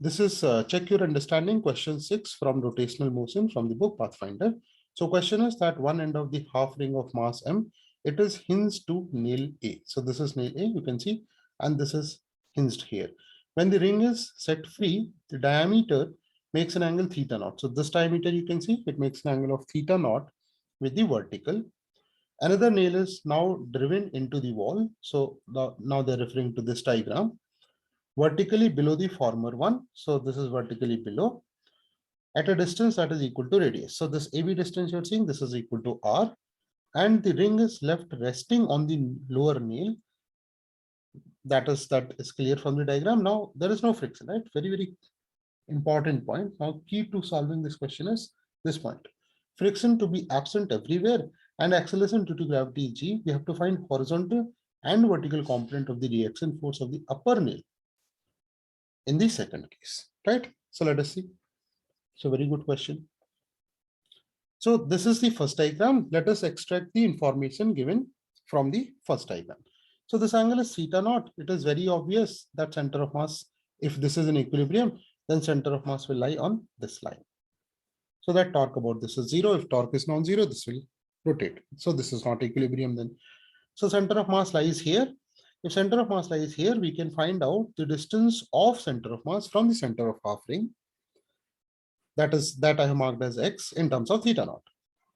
This is check your understanding question 6 from rotational motion from the book Pathfinder. So question is that one end of the half ring of mass m, it is hinged to nail A. So this is nail A, you can see, and this is hinged here. When the ring is set free, the diameter makes an angle theta naught. So this diameter you can see it makes an angle of theta naught with the vertical. Another nail is now driven into the wall. So now they're referring to this diagram. Vertically below the former one. So this is vertically below at a distance that is equal to radius. So this AB distance you're seeing, this is equal to R, and the ring is left resting on the lower nail. That is clear from the diagram. Now there is no friction, right? Very important point. Now key to solving this question is this point. Friction to be absent everywhere and acceleration due to gravity G, we have to find horizontal and vertical component of the reaction force of the upper nail in the second case, right? So let us see. So very good question. So this is the first diagram. Let us extract the information given from the first diagram. So this angle is theta naught. It is very obvious that center of mass, if this is in equilibrium, then center of mass will lie on this line. So that torque about this is 0. If torque is non-zero, this will rotate. So this is not equilibrium then. So center of mass lies here. If center of mass lies here, we can find out the distance of center of mass from the center of half ring. That I have marked as x in terms of theta naught.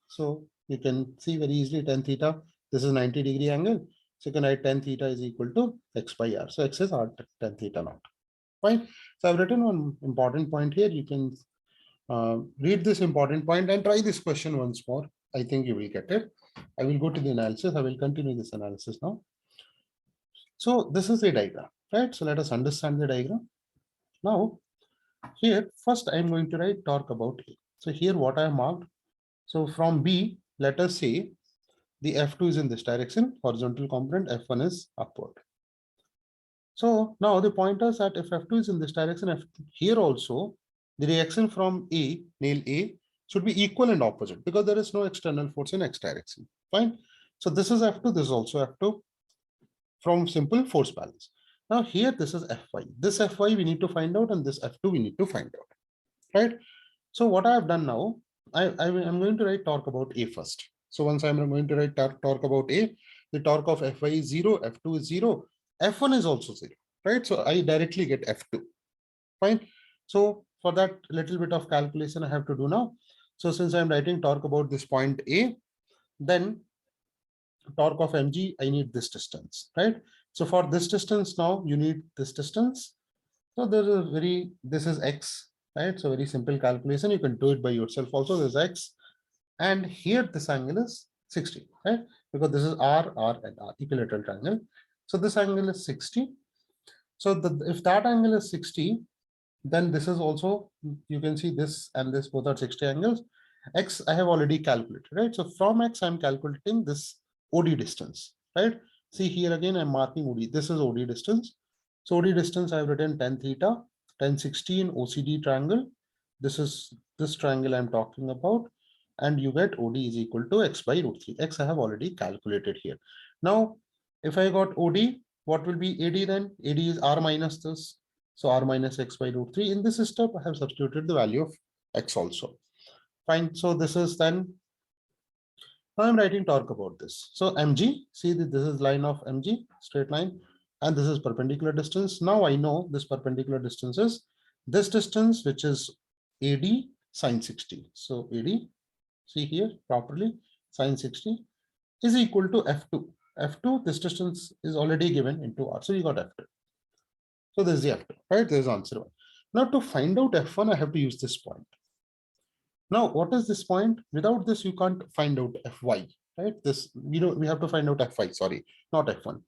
So you can see very easily tan theta. This is 90-degree angle. So you can write tan theta is equal to x by r. So x is r tan theta naught. Fine. So I've written one important point here. You can read this important point and try this question once more. I think you will get it. I will go to the analysis. I will continue this analysis now. So this is the diagram, right? So let us understand the diagram. Now, here, first I'm going to write torque about A. So here what I marked. So from B, let us say the F2 is in this direction, horizontal component, F1 is upward. So now the point is that if F2 is in this direction, here also, the reaction from A, nail A, should be equal and opposite because there is no external force in X direction. Fine. So this is F2, this is also F2 from simple force balance. Now here, this is Fy. This Fy we need to find out and this F2 we need to find out, right? So what I have done now, I'm going to write torque about A first. So once I'm going to write torque about A, the torque of Fy is 0, F2 is 0, F1 is also 0, right? So I directly get F2, fine. So for that little bit of calculation I have to do now. So since I'm writing torque about this point A, then torque of mg, I need this distance, right? So for this distance now, you need this distance. So this is x, right? So very simple calculation. You can do it by yourself also. There's x. And here this angle is 60, right? Because this is R, and R, equilateral triangle. So this angle is 60. So if that angle is 60, then this is also, you can see this and this both are 60 angles. X I have already calculated, right? So from X, I'm calculating this OD distance, right? See here again, I'm marking OD. This is OD distance. So OD distance, I've written tan theta, tan 60 in OCD triangle. This is this triangle I'm talking about. And you get OD is equal to X by root 3. X I have already calculated here. Now, if I got OD, what will be AD then? AD is R minus this. So R minus X by root 3. In this step, I have substituted the value of X also. Fine. So this is then, now I'm writing torque about this. So mg, see that this is line of mg, straight line, and this is perpendicular distance. Now I know this perpendicular distance is this distance, which is AD sine 60. So AD, see here properly, sine 60 is equal to F2. F2, this distance is already given into R. So you got F2. So this is the F2, right? There's answer 1. Now to find out F1, I have to use this point. Now, what is this point? Without this, you can't find out Fy, right? This, we have to find out Fy, sorry, not F1.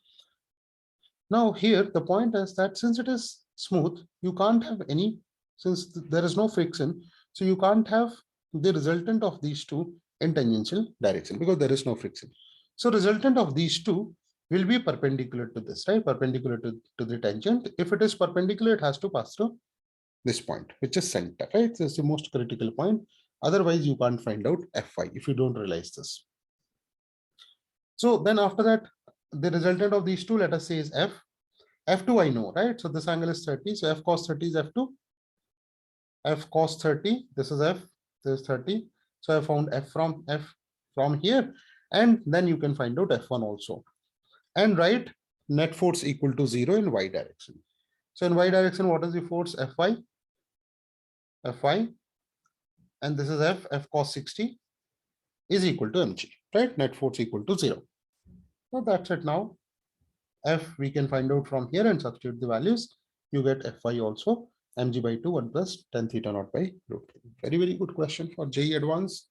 Now here, the point is that since it is smooth, you can't have any, since there is no friction, so you can't have the resultant of these two in tangential direction because there is no friction. So resultant of these two will be perpendicular to this, right? Perpendicular to the tangent. If it is perpendicular, it has to pass through this point, which is center, right? This is the most critical point. Otherwise, you can't find out Fy if you don't realize this. So then after that, the resultant of these two, let us say is F. F2 I know, right? So this angle is 30. So F cos 30 is F2. F cos 30, this is F, this is 30. So I found F from here, and then you can find out F1 also. And write net force equal to 0 in y direction. So in y direction, what is the force? Fy, and this is F cos 60 is equal to mg, right? Net force equal to 0. So that's it now. F we can find out from here and substitute the values. You get Fy also, mg by 2, 1 plus tan theta naught by root 2. Very, very good question for JEE Advanced.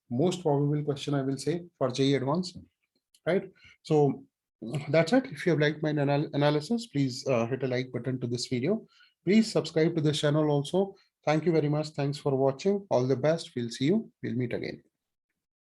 Most probable question, I will say, for JEE Advanced, right? So that's it. If you have liked my analysis, please hit a like button to this video. Please subscribe to this channel also. Thank you very much. Thanks for watching. All the best. We'll see you. We'll meet again.